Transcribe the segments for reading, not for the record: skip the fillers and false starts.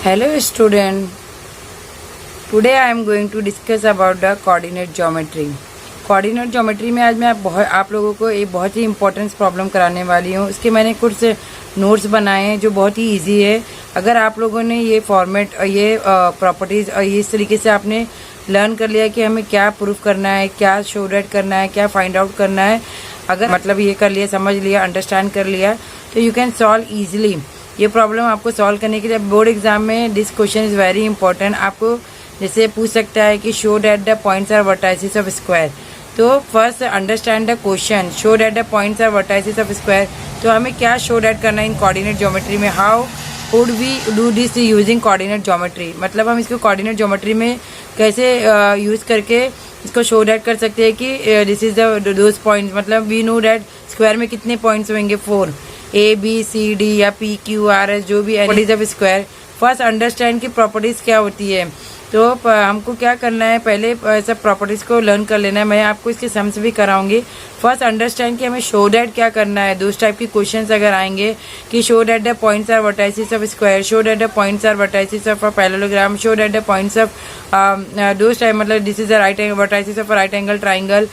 Hello student, today I am going to discuss about the coordinate geometry. Coordinate geometry में आज मैं आप लोगों को एक बहुत ही इंपॉर्टेंट प्रॉब्लम कराने वाली हूँ। इसके मैंने कुछ नोट्स बनाए हैं जो बहुत ही इजी है। अगर आप लोगों ने ये फॉर्मेट और ये प्रॉपर्टीज़ और ये इस तरीके से आपने लर्न कर लिया कि हमें क्या प्रूफ करना है, क्या शो डेट करना है, क्या फाइंड आउट करना है, अगर मतलब ये कर लिया, समझ लिया, अंडरस्टैंड कर लिया, तो यू कैन सॉल्व ईजिली ये प्रॉब्लम। आपको सॉल्व करने के लिए बोर्ड एग्जाम में this question is very important. आपको जैसे पूछ सकता है कि show that the points are vertices of square, तो first understand the question. Show that the points are vertices of square, तो हमें क्या शो डेट करना है इन कोऑर्डिनेट ज्योमेट्री में। How would we do this using coordinate geometry, मतलब हम इसको कोऑर्डिनेट ज्योमेट्री में कैसे यूज करके इसको शो डेट कर सकते हैं कि this is the those points. मतलब वी नो डेट स्क्वायर में कितने पॉइंट्स होंगे, 4, A B C D या P Q R S जो भी properties of square. First understand की प्रॉपर्टीज क्या होती है, तो हमको क्या करना है, पहले सब प्रॉपर्टीज को लर्न कर लेना है। मैं आपको इसके सम्स भी कराऊंगी। फर्स्ट अंडरस्टैंड कि हमें शो डेट क्या करना है। दो टाइप के क्वेश्चंस अगर आएंगे कि show that the points are vertices of square, show that the points are vertices of a parallelogram, show that the points of दो टाइप, मतलब this is a right vertices of a right angle triangle.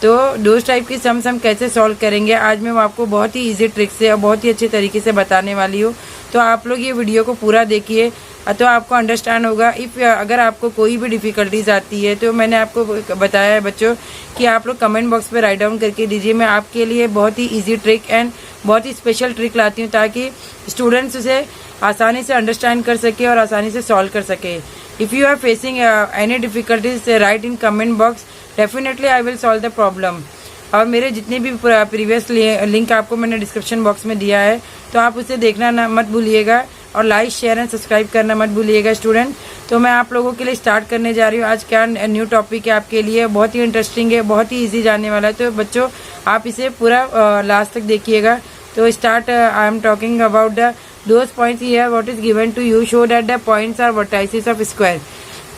तो दो type की sums हम कैसे solve करेंगे, आज मैं आपको बहुत ही इजी ट्रिक से और बहुत ही अच्छे तरीके से बताने वाली हूँ। तो आप लोग ये वीडियो को पूरा देखिए तो आपको अंडरस्टैंड होगा। अगर आपको कोई भी डिफिकल्टीज आती है तो मैंने आपको बताया है बच्चों कि आप लोग कमेंट बॉक्स पे राइट डाउन करके दीजिए। मैं आपके लिए बहुत ही इजी ट्रिक एंड बहुत ही स्पेशल ट्रिक लाती हूँ ताकि स्टूडेंट्स उसे आसानी से अंडरस्टैंड कर सके और आसानी से सॉल्व कर सके। If you are facing any difficulties write in comment box, definitely I will solve the problem. और मेरे जितने भी प्रीवियस लिंक आपको मैंने डिस्क्रिप्शन बॉक्स में दिया है, तो आप उसे देखना ना मत भूलिएगा और लाइक शेयर एंड सब्सक्राइब करना मत भूलिएगा स्टूडेंट। तो मैं आप लोगों के लिए स्टार्ट करने जा रही हूँ। आज क्या न्यू टॉपिक है आपके लिए, बहुत ही इंटरेस्टिंग है, बहुत ही इजी जाने वाला है। तो बच्चों आप इसे पूरा लास्ट तक देखिएगा। तो start I am talking about the those points here what is given to you, show that the points are vertices of square.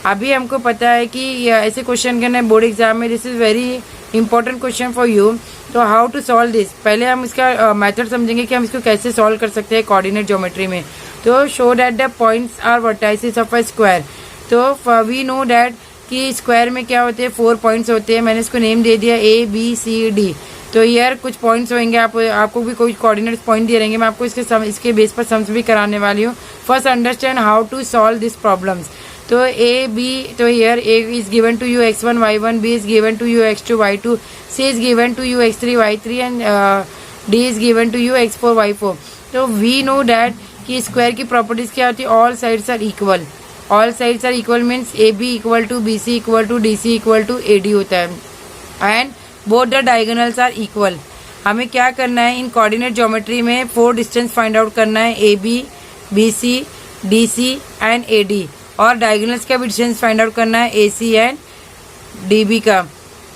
अभी हमको पता है कि ऐसे क्वेश्चन करना है बोर्ड एग्जाम में, this is very important question for you. तो हाउ टू सॉल्व दिस, पहले हम इसका मेथड समझेंगे कि हम इसको कैसे सॉल्व कर सकते हैं कोऑर्डिनेट ज्योमेट्री में। तो show that the points are vertices of a square, तो वी नो दैट कि स्क्वायर में क्या होते हैं, 4 पॉइंट्स होते हैं। मैंने इसको नेम दे दिया A B C D। तो यार कुछ पॉइंट्स होंगे, आपको भी कोई कोऑर्डिनेट पॉइंट दिए रहेंगे। मैं आपको इसके बेस पर सम्स भी कराने वाली हूँ। First understand how to solve this problems. तो A B, तो here A is given to you x1 y1, B is given to you x2 y2, C is given to you x3 y3 and D is given to you x4 y4। तो we know that कि square की properties क्या होती है, all sides are equal. All sides are equal means AB equal to BC equal to DC equal to AD होता है and both the diagonals are equal. हमें क्या करना है इन कोऑर्डिनेट ज्योमेट्री में, 4 डिस्टेंस फाइंड आउट करना है, AB BC DC and AD, और डायगोनल्स का भी डिस्टेंस फाइंड आउट करना है, AC एंड DB का।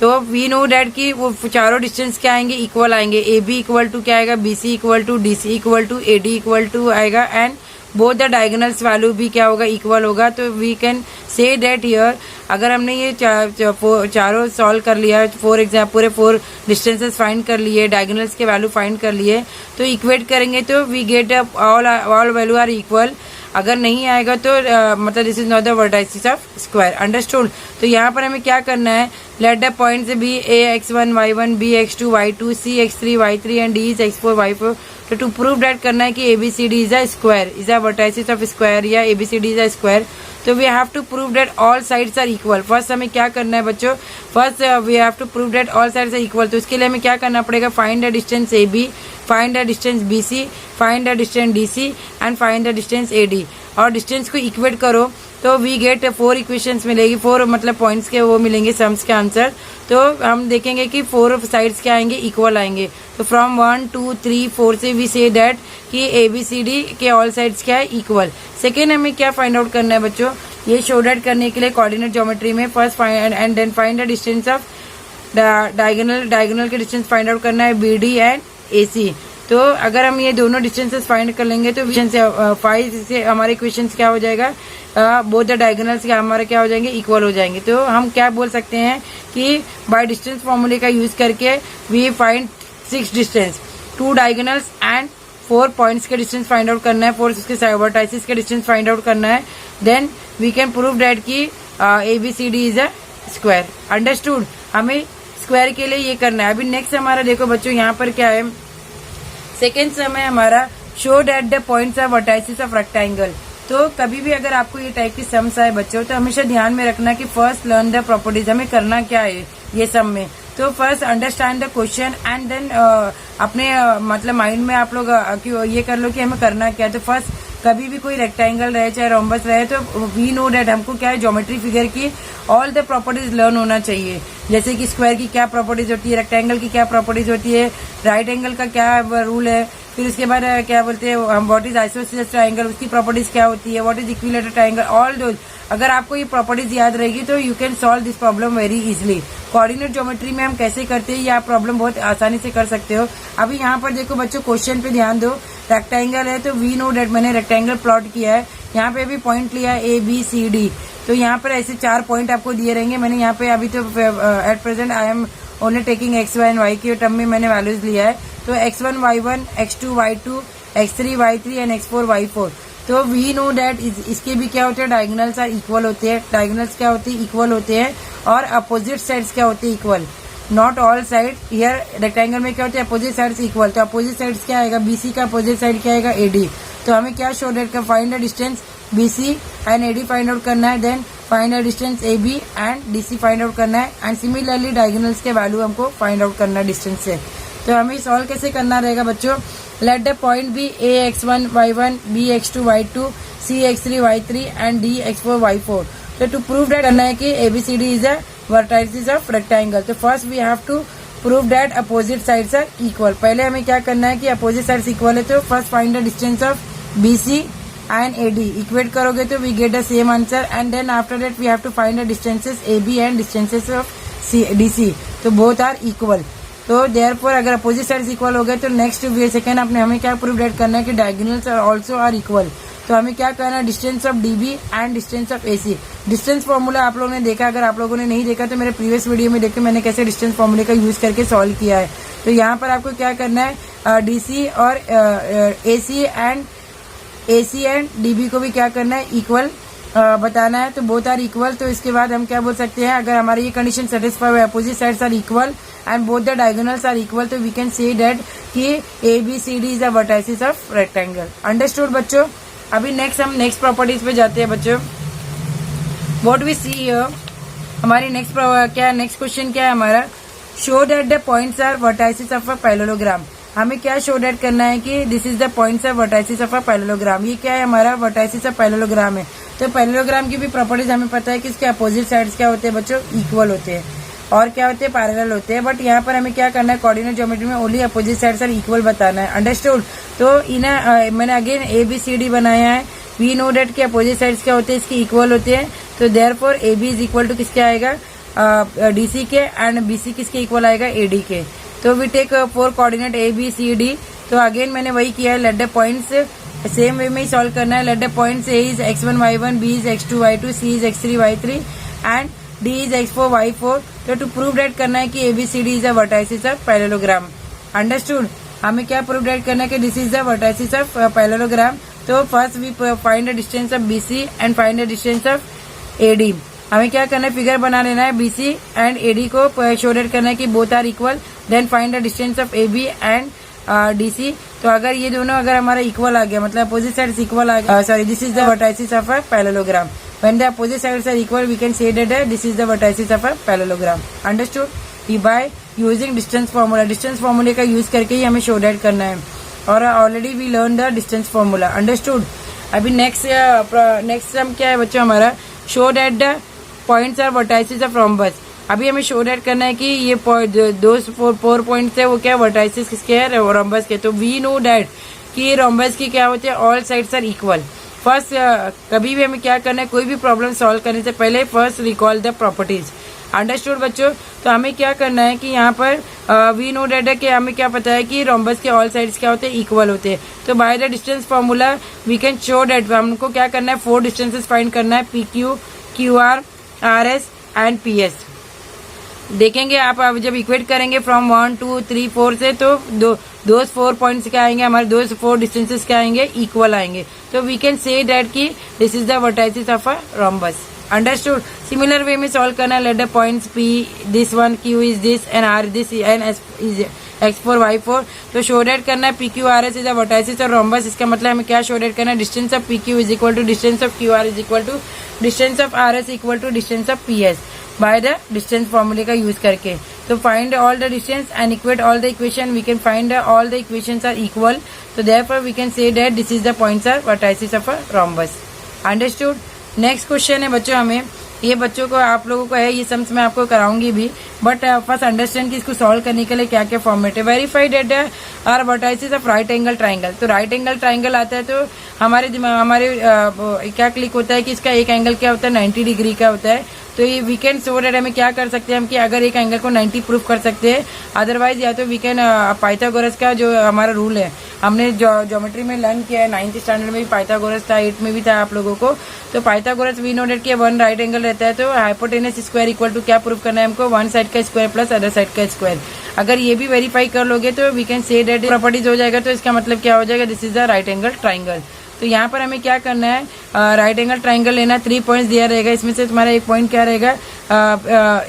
तो वी नो डैट कि वो चारों डिस्टेंस क्या आएंगे, इक्वल आएंगे। AB इक्वल टू क्या आएगा, BC equal to DC equal to AD equal to आएगा and both the diagonals value भी क्या होगा, इक्वल होगा। तो we can say that here, अगर हमने ये चारों सॉल्व कर लिया, पूरे 4 डिस्टेंसेस फाइंड कर लिए, डायगोनल्स के वैल्यू फाइंड कर लिए, तो इक्वेट करेंगे तो we get all value are equal. अगर नहीं आएगा तो मतलब this is not the vertices of square, understood. तो यहाँ पर हमें क्या करना है, let the points be A x1 y1, B x2 y2, C x3 y3 and D is x4 y4। तो टू प्रूव दैट करना है कि ABCD is a square, is a vertices of square या ABCD इज अ स्क्वायर। तो we have to prove that all sides are equal. First हमें क्या करना है बच्चों, first we have to prove that all sides are equal. तो इसके लिए हमें क्या करना पड़ेगा, find the distance AB, find the distance BC, find the distance DC and find the distance AD, और डिस्टेंस को इक्वेट करो तो वी गेट 4 इक्वेशंस मिलेगी, 4 मतलब पॉइंट्स के वो मिलेंगे, सम्स के आंसर। तो हम देखेंगे कि 4 साइड्स क्या आएंगे, इक्वल आएंगे। तो फ्रॉम 1 2 3 4 से वी से दैट कि ABCD के ऑल साइड्स क्या है, इक्वल। सेकेंड हमें क्या फाइंड आउट करना है बच्चों, ये शो डेट करने के लिए कोऑर्डिनेट ज्योमेट्री में first find and then find the distance of diagonal के डिस्टेंस फाइंड आउट करना है, BD एंड AC। तो अगर हम ये दोनों डिस्टेंसेस फाइंड कर लेंगे तो 5 से हमारे इक्वेशंस क्या हो जाएगा, बोथ द डायगोनल्स क्या हमारे क्या हो जाएंगे, इक्वल हो जाएंगे। तो हम क्या बोल सकते हैं कि बाय डिस्टेंस फॉर्मूले का यूज करके we find 6 distance, 2 diagonals and 4 points के डिस्टेंस फाइंड आउट करना है, 4 उसके वर्टाइसिस के डिस्टेंस फाइंड आउट करना है, then we can prove that कि ABCD is a square. Understood? हमें स्क्वायर के लिए ये करना है। अभी नेक्स्ट हमारा देखो बच्चों यहाँ पर क्या है, सेकेंड सम है हमारा show that the points are vertices of rectangle. तो कभी भी अगर आपको ये टाइप की सम्स आए बच्चों तो हमेशा ध्यान में रखना कि फर्स्ट लर्न द प्रॉपर्टीज। हमें करना क्या है ये सम में, तो first understand the question and then अपने मतलब माइंड में आप लोग ये कर लो कि हमें करना क्या है। तो फर्स्ट कभी भी कोई रेक्टेंगल रहे चाहे रोम्बस रहे तो वी नो डेट हमको क्या है ज्योमेट्री फिगर की ऑल द प्रॉपर्टीज लर्न होना चाहिए। जैसे कि स्क्वायर की क्या प्रॉपर्टीज होती है, रेक्टेंगल की क्या प्रॉपर्टीज होती है, राइट एंगल का क्या रूल है, फिर उसके बाद क्या बोलते हैं हम व्हाट इज आइसोसेलेस ट्रायंगल, उसकी प्रॉपर्टीज क्या होती है, what is equilateral triangle, all those. अगर आपको ये प्रॉपर्टीज याद रहेगी तो you can solve this problem very easily. Coordinate geometry में हम कैसे करते हैं ये आप प्रॉब्लम बहुत आसानी से कर सकते हो। अभी यहाँ पर देखो बच्चों क्वेश्चन पे ध्यान दो, रेक्टेंगल है तो वी नो डेट मैंने रेक्टेंगल प्लॉट किया है, यहाँ पे भी पॉइंट लिया है ABCD। तो यहाँ पर ऐसे 4 पॉइंट आपको दिए रहेंगे। मैंने यहाँ पे अभी तो at present I am only taking x, y and y के टर्म में मैंने वैल्यूज लिया है। तो x1 y1, x2 y2, x3 y3 and x4 y4। तो वी नो डेट इसके भी क्या होते हैं डायगोनल्स आर इक्वल होते हैं। डायगोनल्स क्या होते हैं इक्वल होते हैं, और अपोजिट साइड्स क्या होते हैं equal. Not all side, here rectangle में क्या होते हैं अपोजिट साइड्स इक्वल। तो अपोजिट साइड्स क्या आएगा, BC का अपोजिट साइड क्या आएगा AD। तो हमें क्या शो डेट का find the distance BC and AD find out करना है, then find the distance AB and DC find out करना है, एंड सिमिलरली डायगोनल्स के वैल्यू हमको फाइंड आउट करना है डिस्टेंस से। तो हमें सॉल्व कैसे करना रहेगा बच्चों, let the point be AX1 y1, BX2 y2, CX3 y3 and DX4 y4। तो टू प्रूव दैट करना है कि ABCD is a vertices of rectangle. तो first we have to prove that opposite sides are equal. पहले हमें क्या करना है कि अपोजिट साइड्स इक्वल है, तो first find the distance of BC and AD। Equate करोगे तो we get the same answer, and then after that we have to find the distances AB and distances of DC। तो both are equal. तो therefore अगर opposite sides equal हो गए तो next second अपने हमें क्या प्रूव डेट करना है कि diagonals are also are equal. तो हमें क्या करना है, distance of DB and distance of AC। Distance formula आप लोगों ने देखा, अगर आप लोगों ने नहीं देखा तो मेरे प्रीवियस वीडियो में देखो मैंने कैसे डिस्टेंस फॉर्मूले का यूज करके सॉल्व किया है। तो यहाँ पर आपको क्या करना है, DC और AC एंड DB को भी क्या करना है इक्वल बताना है। तो बोथ आर इक्वल। तो इसके बाद हम क्या बोल सकते हैं, अगर हमारी ये कंडीशन सेटिस्फाई हुआ, opposite sides are equal and both the diagonals are equal, तो वी कैन से दैट कि ABCD is a vertices of rectangle. Understood बच्चों? अभी नेक्स्ट हम नेक्स्ट प्रॉपर्टीज पे जाते हैं बच्चों। व्हाट वी सी हियर, हमारी नेक्स्ट क्वेश्चन क्या है हमारा, show that the points are vertices of a parallelogram. हमें क्या शो दैट करना है कि this is the points are vertices of a parallelogram. ये क्या है हमारा वर्टाइसिस ऑफ पैरेललोग्राम है। तो पैरेललोग्राम की भी प्रॉपर्टीज हमें पता है कि इसके अपोजिट साइड्स क्या होते हैं बच्चों, इक्वल होते हैं, और क्या होते हैं पैरेलल होते हैं। बट यहाँ पर हमें क्या करना है, कोऑर्डिनेट ज्योमेट्री में only opposite sides are equal बताना है। अंडरस्टूड? तो मैंने अगेन ABCD बनाया है। वी नो डेट के अपोजिट साइड्स क्या होते हैं, इसके इक्वल होते हैं। तो therefore AB is equal to किसके आएगा, DC के, एंड BC किसके इक्वल आएगा, AD के। तो वी टेक 4 कोऑर्डिनेट ABCD। तो अगेन मैंने वही किया है, let the points same way में ही सॉल्व करना है। Let the points A is X1 y1, B is X2 y2, C is X3 y3 and D is X4 y4। तो to prove that करना है कि ABCD is a vertices of parallelogram. Understood? हमें क्या prove that करना है कि this is the vertices of parallelogram. तो first we find the distance of BC and find the distance of AD। हमें क्या करना है, फिगर बना लेना है, BC एंड AD को शो डेट करना है कि both are equal, then find the distance of AB and DC। तो अगर ये दोनों अगर हमारा इक्वल आ गया, मतलब अपोजिट साइड्स इक्वल आ गया, sorry this is the vertices of a parallelogram. When the opposite sides are equal, we can say that this is the vertices of a parallelogram. Understood? By using distance formula, distance formula का use करके ही हमें show that करना है, और already we learn the distance formula. Understood? अभी next हम क्या है बच्चों हमारा, show that the points are vertices of rhombus. अभी हमें शो डेट करना है कि ये दो 4 पॉइंट्स है वो क्या वर्टाइसिस किसके है, रोम्बस के। तो वी नो डेट कि रोम्बस की क्या होती है, all sides are equal. First कभी भी हमें क्या करना है, कोई भी प्रॉब्लम सॉल्व करने से पहले first recall the properties. Understood बच्चों? तो हमें क्या करना है कि यहाँ पर वी नो डेट है कि हमें क्या पता है कि रोम्बस के ऑल साइड्स क्या होते हैं, इक्वल होते हैं। तो by the distance formula we can show that, हमको क्या करना है, 4 डिस्टेंसेस फाइंड करना है, PQ, QR, RS and PS। देखेंगे आप अब जब इक्वेट करेंगे फ्रॉम 1 2 3 4 से, तो दोज 4 पॉइंट्स क्या आएंगे, हमारे दोज 4 डिस्टेंसेस क्या आएंगे, इक्वल आएंगे. तो वी कैन से दैट की this is the vertices of a rhombus. Understood. Similar way में सॉल्व करना. Let the points P, this one, Q is this and R this and S is x4 y4. तो show that करना है PQRS is the vertices और rhombus. इसका मतलब हमें क्या शो डेट करना है, distance of PQ is equal to distance of QR is equal to distance of RS equal to distance of PS by the distance फॉर्मूले का यूज करके. तो find all the distance and equate all the equation. We can find all the equations are equal. तो therefore we can say that this is the points are vertices of a rhombus. Understood. Next question है बच्चों, हमें ये बच्चों को आप लोगों को है, ये सम्स मैं आपको कराऊंगी भी, बट फर्स्ट अंडरस्टैंड कि इसको सॉल्व करने के लिए क्या क्या फॉर्मेट है. Verify that are vertices of right angle triangle. तो राइट एंगल ट्राइंगल आता है तो हमारे क्या क्लिक होता है कि इसका एक एंगल क्या होता है, 90 डिग्री का होता है. तो ये वी कैन शो डेट हमें क्या कर सकते हैं हम कि अगर एक एंगल को 90 प्रूफ कर सकते हैं, अदरवाइज या तो वी कैन पाइथागोरस का जो हमारा रूल है, हमने ज्योमेट्री में लर्न किया है, 9th स्टैंडर्ड में भी पाइथागोरस था, 8th में भी था आप लोगों को. तो पाइथागोरस वी नो डेट कि वन राइट एंगल रहता है, तो हाइपोटेनस स्क्वायर इक्वल टू क्या प्रूफ करना है हमको, वन साइड का स्क्वायर प्लस अदर साइड का स्क्वायर. अगर ये भी वेरीफाई कर लोगे तो we can say that properties हो जाएगा. तो इसका मतलब क्या हो जाएगा, this is the right angle triangle. तो यहाँ पर हमें क्या करना है, राइट एंगल ट्राइंगल लेना. 3 पॉइंट्स दिया रहेगा, इसमें से तुम्हारा एक पॉइंट क्या रहेगा,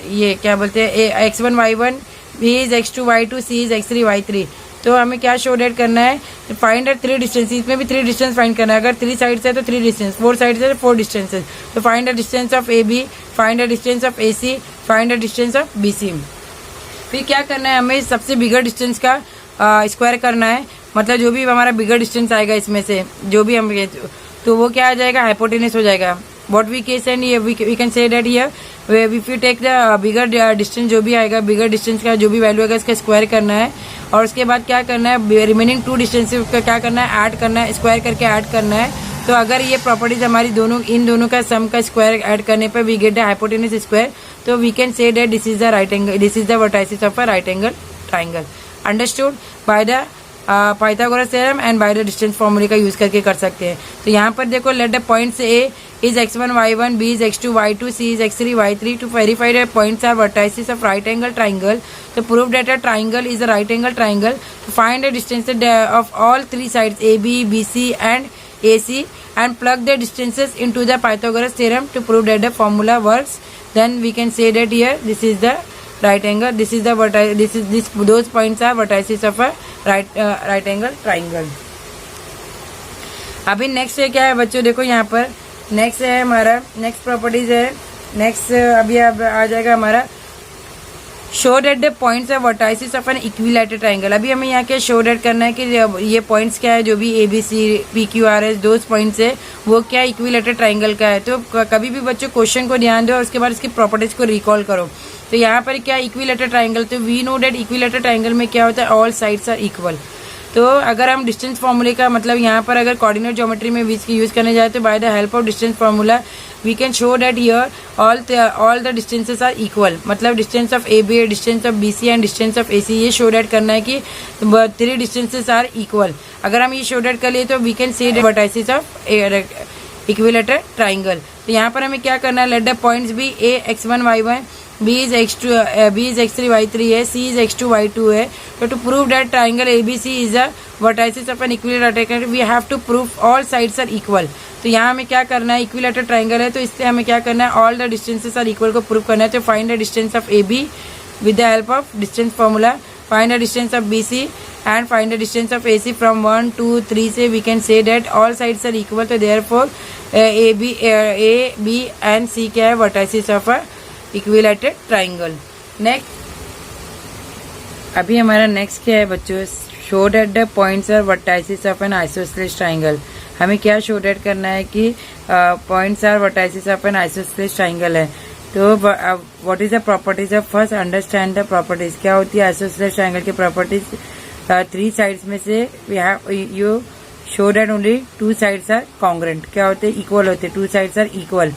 ये क्या बोलते हैं, x1 y1, b is x2 y2, c is x3 y3. तो हमें क्या शो डेट करना है, फाइंड द 3 डिस्टेंस. इसमें भी 3 डिस्टेंस फाइंड करना है. अगर 3 साइड्स है तो 3 डिस्टेंस, 4 साइड्स है तो 4 डिस्टेंसेस. तो find the distance of AB, find the distance of AC, find the distance of BC. फिर क्या करना है, हमें सबसे बिगर डिस्टेंस का स्क्वायर करना है. मतलब जो भी हमारा बिगर डिस्टेंस आएगा इसमें से जो भी हम, तो वो क्या आ जाएगा, हाइपोटेनस हो जाएगा. What we case and we can say that here if you take the bigger distance, जो भी आएगा बिगर डिस्टेंस का जो भी वैल्यू आएगा इसका स्क्वायर करना है. और उसके बाद क्या करना है, रिमेनिंग 2 डिस्टेंस का क्या करना है, ऐड करना है, स्क्वायर करके ऐड करना है. तो अगर ये प्रॉपर्टीज हमारी दोनों इन दोनों का सम का स्क्वायर ऐड करने पर we get the hypotenuse square. तो we can say that this is the right angle, this is the vertices of a right angle triangle. Understood. By the Pythagoras theorem and by the distance फॉर्मूले का use करके कर सकते हैं. तो यहाँ पर देखो, late the points A is x1 y1, b is x2 y2, c is x3 y3. to verify that points are vertices of right angle triangle. to prove that a triangle is a right angle triangle, to find the distances of all 3 sides AB, BC and AC and plug the distances into the Pythagoras theorem to prove that the formula works. Then we can say that here this is the right angle, this is the those points are vertices of a right angle triangle. अभी next है क्या है बच्चों, देखो यहाँ पर next है हमारा, नेक्स्ट प्रॉपर्टीज है. नेक्स्ट अभी आ जाएगा हमारा show that the points of vertices of an equilateral triangle. अभी हमें यहाँ क्या शो डेट करना है कि ये पॉइंट्स क्या है, जो भी ABC, PQRS दोज पॉइंट्स है वो क्या इक्विलैटरल ट्राइंगल का है. तो कभी भी बच्चों क्वेश्चन को ध्यान दो और उसके बाद इसकी प्रॉपर्टीज को रिकॉल करो. तो यहाँ पर क्या इक्विलैटरल ट्राइंगल, तो we know that equilateral triangle में क्या होता है, ऑल साइड्स आर इक्वल. तो अगर हम डिस्टेंस फार्मूले का मतलब यहाँ पर अगर कोऑर्डिनेट ज्योमेट्री में यूज करने जाए तो by the help of distance formula we can show that here all the distances are equal. मतलब distance of AB, distance of BC and distance of AC, ये शो दैट करना है कि 3 distances are equal. अगर हम ये show that कर लिए तो we can say vertices of equilateral triangle. तो यहाँ पर हमें क्या करना है, let the points be A x1 y1, B is x3 y3 है, C is x2 y2 है. तो to prove that triangle ABC is a vertices of an equilateral triangle we have to prove all sides are equal. तो यहाँ हमें क्या करना है, equilateral triangle है तो इससे हमें क्या करना है, all the distances are equal को प्रूव करना है. तो find the distance of AB with the help of distance formula, find the distance of BC and find the distance of AC from 1 2 3 से we can say that all sides are equal. तो therefore A B and C क्या है, vertices of a equilateral triangle. Next अभी हमारा next क्या है बच्चों, show that the points are vertices of an isosceles triangle. हमें क्या शो डेट करना है कि points are vertices of an isosceles triangle है. तो what is the properties of, first understand the properties. क्या होती है आइसोसेलेस ट्राइंगल की प्रॉपर्टीज, 3 साइड्स में से you show that only 2 sides are congruent. क्या होते हैं, इक्वल होते हैं, 2 साइड्स आर इक्वल.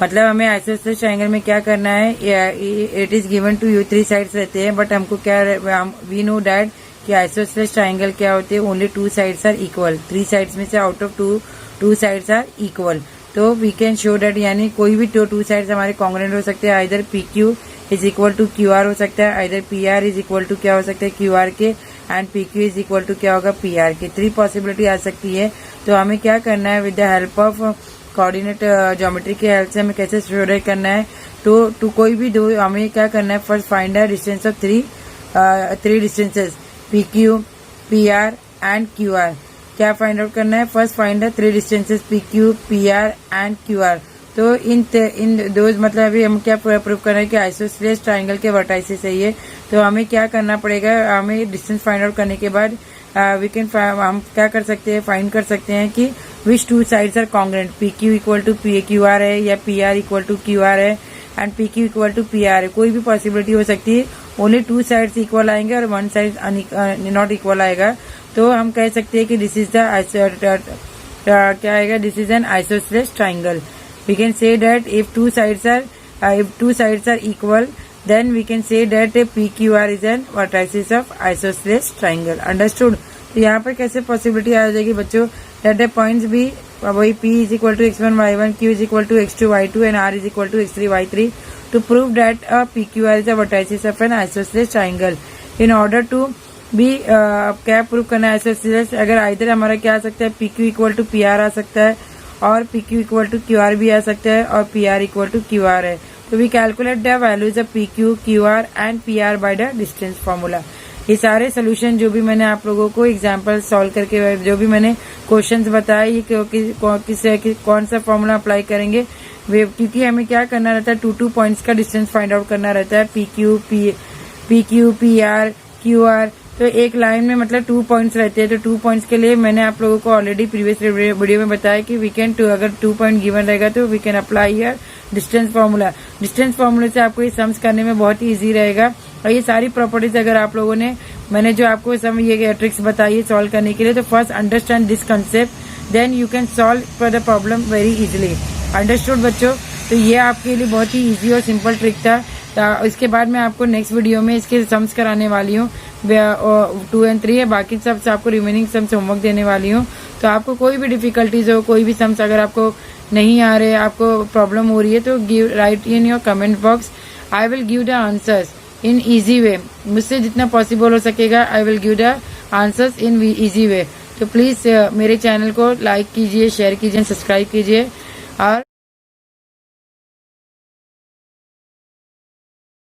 मतलब हमें आइसोसेलेस ट्राइंगल में क्या करना है, it is given to you 3 sides रहते हैं, बट हमको क्या, वी नो डैट कि आइसोसेलेस ट्राइंगल क्या होते हैं, only 2 sides are equal. 3 sides में से out of 2 sides are equal. तो वी कैन शो डैट, यानी कोई भी 2 साइड्स हमारे कॉन्ग्रेंट हो सकते हैं, either PQ is equal to Q R हो सकता है, either P R is equal to क्या हो सकता है क्यू आर के, and P Q is equal to क्या होगा पी आर के। 3 पॉसिबिलिटी आ सकती है। तो हमें क्या करना है, with the help of coordinate geometry के हेल्प से हमें कैसे शो करना है। तो कोई भी दो हमें क्या करना है, first find the distance of three distances P Q, P R and Q R. क्या फाइंड आउट करना है, first find the 3 distances P Q, P R and Q R. तो इन दो मतलब अभी हम क्या प्रूव करना है कि आइसोसेलेस ट्राइंगल के वर्टाइसेस है ये। तो हमें क्या करना पड़ेगा, हमें डिस्टेंस फाइंड आउट करने के बाद हम क्या कर सकते हैं, फाइंड कर सकते हैं कि which 2 sides are congruent, P Q equal to P Q R है या P R equal to Q R है and P Q equal to P R है। कोई भी पॉसिबिलिटी हो सकती है, ओनली 2 साइड्स इक्वल आएंगे और 1 साइड नॉट इक्वल आएगा। तो हम कह सकते हैं कि दिस इज द क्या आएगा, this is an isosceles triangle. We can say that if two sides are equal, then we can say that PQR is an vertices of isosceles triangle. Understood? तो यहाँ पर कैसे पॉसिबिलिटी आ जाएगी बच्चों, that the points भी वही P is equal to x1 y1, Q is equal to x2 y2 and R is equal to x3 y3 to prove that PQR is a vertices of an isosceles triangle. In order to भी क्या prove करना है isosceles, अगर either हमारा क्या आ सकता है, PQ equal to PR आ सकता है और P Q equal to Q R भी आ सकता है और P R equal to Q R है। तो we calculate the values of P Q, Q R and P R by the distance formula. ये सारे सोल्यूशन जो भी मैंने आप लोगों को एग्जाम्पल सॉल्व करके जो भी मैंने क्वेश्चंस बताए, ये कौन सा फॉर्मूला अप्लाई करेंगे, क्योंकि हमें क्या करना रहता है, 2 पॉइंट्स का डिस्टेंस फाइंड आउट करना रहता है, P Q, P R, Q R. तो एक लाइन में मतलब 2 पॉइंट्स रहते हैं। तो 2 पॉइंट्स के लिए मैंने आप लोगों को ऑलरेडी प्रीवियस वीडियो में बताया कि वी कैन अगर 2 पॉइंट गिवन रहेगा तो we can apply here distance formula. Distance फार्मूले से आपको ये सम्स करने में बहुत ही इजी रहेगा। और ये सारी प्रॉपर्टीज अगर आप लोगों ने, मैंने जो आपको सम ये ट्रिक्स बताई है सॉल्व करने के लिए, तो first understand this concept, then you can solve for the problem very easily. Understood बच्चों? तो ये आपके लिए बहुत ही इजी और सिंपल ट्रिक था। इसके बाद मैं आपको नेक्स्ट वीडियो में इसके सम्स कराने वाली हूँ, 2 और 3 है, बाकी सब से आपको रिमेनिंग सम्स होमवर्क देने वाली हूँ। तो आपको कोई भी डिफिकल्टीज हो, कोई भी सम्स अगर आपको नहीं आ रहे, आपको प्रॉब्लम हो रही है, तो right in your comment box, I will give the answers in easy way. मुझसे जितना पॉसिबल हो सकेगा I will give the answers in easy way. तो प्लीज मेरे चैनल को लाइक कीजिए, शेयर कीजिए, सब्सक्राइब कीजिए और